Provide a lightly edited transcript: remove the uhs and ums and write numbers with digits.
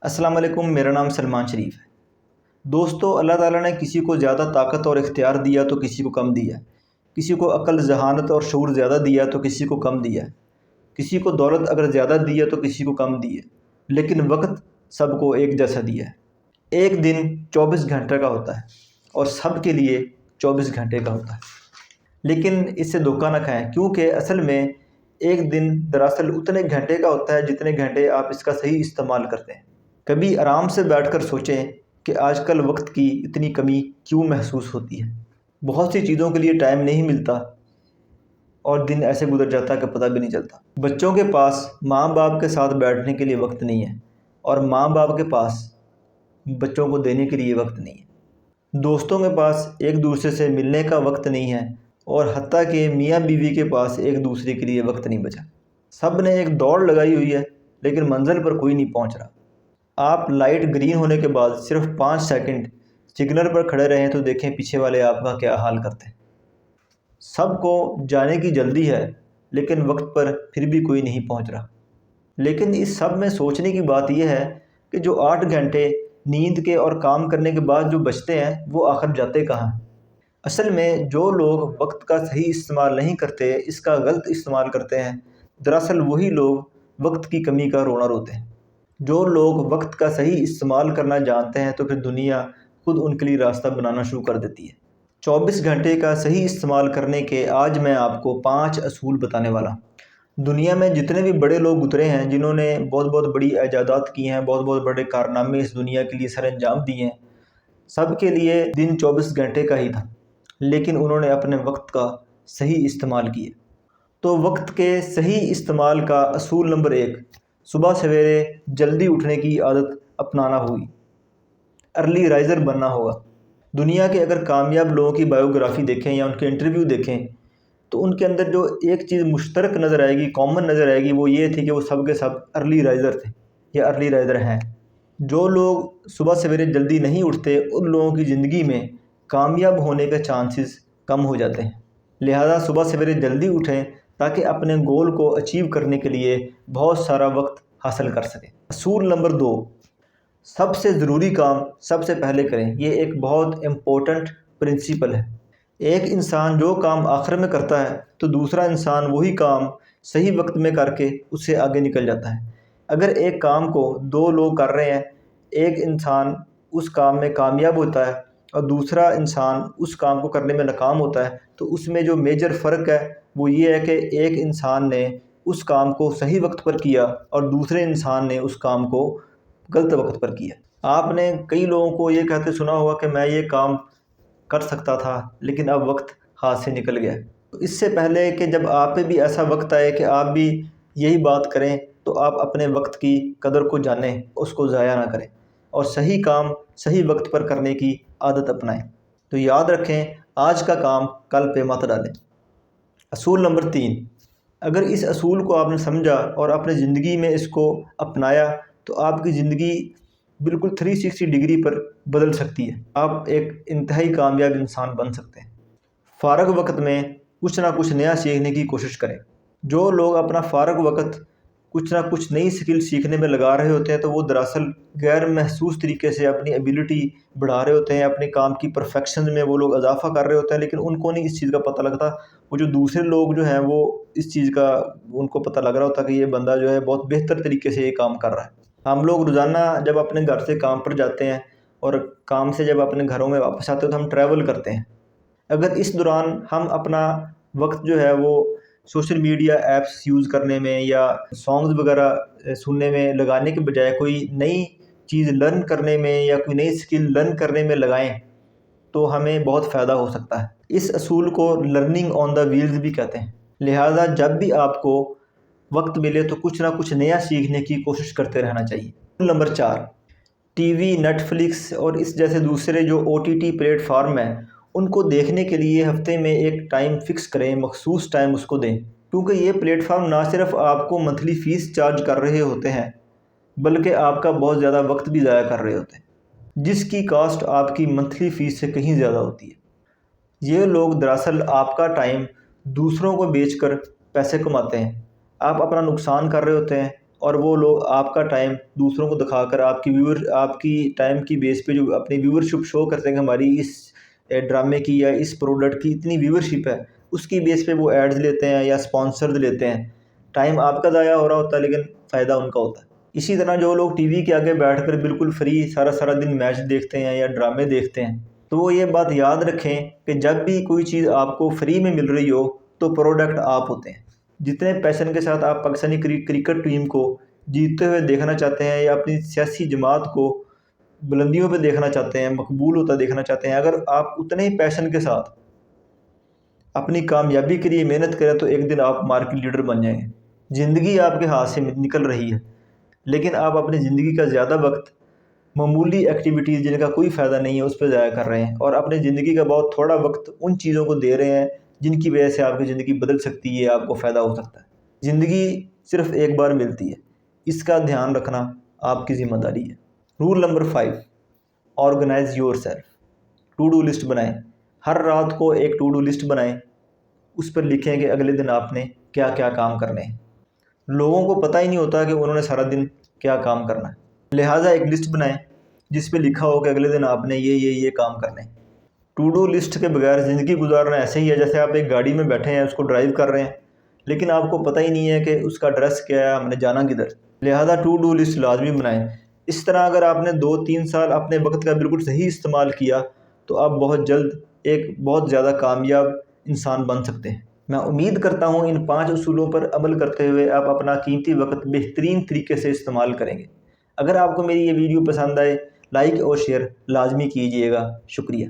السلام علیکم، میرا نام سلمان شریف ہے۔ دوستو، اللہ تعالیٰ نے کسی کو زیادہ طاقت اور اختیار دیا تو کسی کو کم دیا ہے، کسی کو عقل، ذہانت اور شعور زیادہ دیا تو کسی کو کم دیا ہے، کسی کو دولت اگر زیادہ دی ہے تو کسی کو کم دی ہے، لیکن وقت سب کو ایک جیسا دیا ہے۔ ایک دن 24 گھنٹے کا ہوتا ہے اور سب کے لیے 24 گھنٹے کا ہوتا ہے، لیکن اس سے دھوکہ نہ کھائیں، کیونکہ اصل میں ایک دن دراصل اتنے گھنٹے کا ہوتا ہے جتنے گھنٹے آپ اس کا صحیح استعمال کرتے ہیں۔ کبھی آرام سے بیٹھ کر سوچیں کہ آج کل وقت کی اتنی کمی کیوں محسوس ہوتی ہے۔ بہت سی چیزوں کے لیے ٹائم نہیں ملتا اور دن ایسے گزر جاتا ہے کہ پتہ بھی نہیں چلتا۔ بچوں کے پاس ماں باپ کے ساتھ بیٹھنے کے لیے وقت نہیں ہے اور ماں باپ کے پاس بچوں کو دینے کے لیے وقت نہیں ہے۔ دوستوں کے پاس ایک دوسرے سے ملنے کا وقت نہیں ہے اور حتیٰ کہ میاں بیوی کے پاس ایک دوسرے کے لیے وقت نہیں بچا۔ سب نے ایک دوڑ لگائی ہوئی ہے لیکن منزل پر کوئی نہیں پہنچ رہا۔ آپ لائٹ گرین ہونے کے بعد صرف 5 سیکنڈ سگنل پر کھڑے رہیں تو دیکھیں پیچھے والے آپ کا کیا حال کرتے ہیں۔ سب کو جانے کی جلدی ہے لیکن وقت پر پھر بھی کوئی نہیں پہنچ رہا۔ لیکن اس سب میں سوچنے کی بات یہ ہے کہ جو 8 گھنٹے نیند کے اور کام کرنے کے بعد جو بچتے ہیں وہ آخر جاتے کہاں ہیں؟ اصل میں جو لوگ وقت کا صحیح استعمال نہیں کرتے، اس کا غلط استعمال کرتے ہیں، دراصل وہی لوگ وقت کی کمی کا رونا روتے ہیں۔ جو لوگ وقت کا صحیح استعمال کرنا جانتے ہیں تو پھر دنیا خود ان کے لیے راستہ بنانا شروع کر دیتی ہے۔ 24 گھنٹے کا صحیح استعمال کرنے کے آج میں آپ کو 5 اصول بتانے والا ہوں۔ دنیا میں جتنے بھی بڑے لوگ گزرے ہیں، جنہوں نے بہت بہت بڑی ایجادات کی ہیں، بہت بہت بڑے کارنامے اس دنیا کے لیے سر انجام دیے ہیں، سب کے لیے دن 24 گھنٹے کا ہی تھا، لیکن انہوں نے اپنے وقت کا صحیح استعمال کیا۔ تو وقت کے صحیح استعمال کا اصول نمبر 1، صبح سویرے جلدی اٹھنے کی عادت اپنانا ہوگی، ارلی رائزر بننا ہوگا۔ دنیا کے اگر کامیاب لوگوں کی بائیوگرافی دیکھیں یا ان کے انٹرویو دیکھیں تو ان کے اندر جو ایک چیز مشترک نظر آئے گی، کامن نظر آئے گی، وہ یہ تھی کہ وہ سب کے سب ارلی رائزر تھے یا ارلی رائزر ہیں۔ جو لوگ صبح سویرے جلدی نہیں اٹھتے، ان لوگوں کی زندگی میں کامیاب ہونے کے چانسز کم ہو جاتے ہیں۔ لہذا صبح سویرے جلدی اٹھیں تاکہ اپنے گول کو اچیو کرنے کے لیے بہت سارا وقت حاصل کر سکیں۔ اصول نمبر 2، سب سے ضروری کام سب سے پہلے کریں۔ یہ ایک بہت امپورٹنٹ پرنسپل ہے۔ ایک انسان جو کام آخر میں کرتا ہے تو دوسرا انسان وہی کام صحیح وقت میں کر کے اس سے آگے نکل جاتا ہے۔ اگر ایک کام کو 2 لوگ کر رہے ہیں، ایک انسان اس کام میں کامیاب ہوتا ہے اور دوسرا انسان اس کام کو کرنے میں ناکام ہوتا ہے، تو اس میں جو میجر فرق ہے وہ یہ ہے کہ ایک انسان نے اس کام کو صحیح وقت پر کیا اور دوسرے انسان نے اس کام کو غلط وقت پر کیا۔ آپ نے کئی لوگوں کو یہ کہتے سنا ہوگا کہ میں یہ کام کر سکتا تھا لیکن اب وقت ہاتھ سے نکل گیا۔ اس سے پہلے کہ جب آپ پہ بھی ایسا وقت آئے کہ آپ بھی یہی بات کریں، تو آپ اپنے وقت کی قدر کو جانیں، اس کو ضائع نہ کریں اور صحیح کام صحیح وقت پر کرنے کی عادت اپنائیں۔ تو یاد رکھیں، آج کا کام کل پہ مت ڈالیں۔ اصول نمبر 3، اگر اس اصول کو آپ نے سمجھا اور اپنے زندگی میں اس کو اپنایا تو آپ کی زندگی بالکل 360 ڈگری پر بدل سکتی ہے۔ آپ ایک انتہائی کامیاب انسان بن سکتے ہیں۔ فارغ وقت میں کچھ نہ کچھ نیا سیکھنے کی کوشش کریں۔ جو لوگ اپنا فارغ وقت کچھ نہ کچھ نئی سکل سیکھنے میں لگا رہے ہوتے ہیں تو وہ دراصل غیر محسوس طریقے سے اپنی ایبیلٹی بڑھا رہے ہوتے ہیں، اپنے کام کی پرفیکشن میں وہ لوگ اضافہ کر رہے ہوتے ہیں، لیکن ان کو نہیں اس چیز کا پتہ لگتا۔ وہ جو دوسرے لوگ جو ہیں وہ اس چیز کا ان کو پتہ لگ رہا ہوتا ہے کہ یہ بندہ جو ہے بہت بہتر طریقے سے یہ کام کر رہا ہے۔ ہم لوگ روزانہ جب اپنے گھر سے کام پر جاتے ہیں اور کام سے جب اپنے گھروں میں واپس آتے ہیں تو ہم ٹریول کرتے ہیں۔ اگر اس دوران ہم اپنا وقت جو ہے وہ سوشل میڈیا ایپس یوز کرنے میں یا سانگز وغیرہ سننے میں لگانے کے بجائے کوئی نئی چیز لرن کرنے میں یا کوئی نئی سکل لرن کرنے میں لگائیں تو ہمیں بہت فائدہ ہو سکتا ہے۔ اس اصول کو لرننگ آن دا ویلز بھی کہتے ہیں۔ لہٰذا جب بھی آپ کو وقت ملے تو کچھ نہ کچھ نیا سیکھنے کی کوشش کرتے رہنا چاہیے۔ اصول number 4، TV, Netflix اور اس جیسے دوسرے جو OTT پلیٹ فارم ہیں، ان کو دیکھنے کے لیے ہفتے میں ایک ٹائم فکس کریں، مخصوص ٹائم اس کو دیں، کیونکہ یہ پلیٹ فارم نہ صرف آپ کو منتھلی فیس چارج کر رہے ہوتے ہیں بلکہ آپ کا بہت زیادہ وقت بھی ضائع کر رہے ہوتے ہیں، جس کی کاسٹ آپ کی منتھلی فیس سے کہیں زیادہ ہوتی ہے۔ یہ لوگ دراصل آپ کا ٹائم دوسروں کو بیچ کر پیسے کماتے ہیں۔ آپ اپنا نقصان کر رہے ہوتے ہیں اور وہ لوگ آپ کا ٹائم دوسروں کو دکھا کر آپ کی ٹائم کی بیس پہ جو اپنی ویورشپ شو کرتے ہیں کہ ہماری اس ڈرامے کی یا اس پروڈکٹ کی اتنی ویورشپ ہے، اس کی بیس پہ وہ ایڈز لیتے ہیں یا سپانسرز لیتے ہیں. ٹائم آپ کا ضائع ہو رہا ہوتا ہے لیکن فائدہ ان کا ہوتا ہے. اسی طرح جو لوگ ٹی وی کے آگے بیٹھ کر بالکل فری سارا دن میچ دیکھتے ہیں یا ڈرامے دیکھتے ہیں، تو وہ یہ بات یاد رکھیں کہ جب بھی کوئی چیز آپ کو فری میں مل رہی ہو تو پروڈکٹ آپ ہوتے ہیں. جتنے پیشن کے ساتھ آپ پاکستانی کرکٹ ٹیم کو جیتتے ہوئے دیکھنا چاہتے ہیں یا اپنی سیاسی جماعت کو بلندیوں پہ دیکھنا چاہتے ہیں، مقبول ہوتا دیکھنا چاہتے ہیں، اگر آپ اتنے ہی پیشن کے ساتھ اپنی کامیابی کے لیے محنت کریں تو ایک دن آپ مارکیٹ لیڈر بن جائیں گے. زندگی آپ کے ہاتھ سے نکل رہی ہے لیکن آپ اپنی زندگی کا زیادہ وقت معمولی ایکٹیویٹیز جن کا کوئی فائدہ نہیں ہے اس پہ ضائع کر رہے ہیں، اور اپنی زندگی کا بہت تھوڑا وقت ان چیزوں کو دے رہے ہیں جن کی وجہ سے آپ کی زندگی بدل سکتی ہے، آپ کو فائدہ ہو سکتا ہے. زندگی صرف ایک بار ملتی ہے، اس کا دھیان رکھنا آپ کی ذمہ داری ہے. Rule number 5، organise yourself. To do list بنائیں. ہر رات کو ایک ٹو ڈو لسٹ بنائیں، اس پر لکھیں کہ اگلے دن آپ نے کیا کیا کام کرنے ہیں. لوگوں کو پتہ ہی نہیں ہوتا کہ انہوں نے سارا دن کیا کام کرنا ہے، لہٰذا ایک لسٹ بنائیں جس پہ لکھا ہو کہ اگلے دن آپ نے یہ کام کرنے ہیں. ٹو ڈو لسٹ کے بغیر زندگی گزارنا ایسے ہی ہے جیسے آپ ایک گاڑی میں بیٹھے ہیں، اس کو ڈرائیو کر رہے ہیں لیکن آپ کو پتہ ہی نہیں ہے کہ اس کا ایڈریس کیا ہے، ہم نے جانا کدھر. لہٰذا ٹو ڈو لسٹ لازمی بنائیں. اس طرح اگر آپ نے 2-3 سال اپنے وقت کا بالکل صحیح استعمال کیا تو آپ بہت جلد ایک بہت زیادہ کامیاب انسان بن سکتے ہیں. میں امید کرتا ہوں ان 5 اصولوں پر عمل کرتے ہوئے آپ اپنا قیمتی وقت بہترین طریقے سے استعمال کریں گے. اگر آپ کو میری یہ ویڈیو پسند آئے، لائک اور شیئر لازمی کیجیے گا. شکریہ.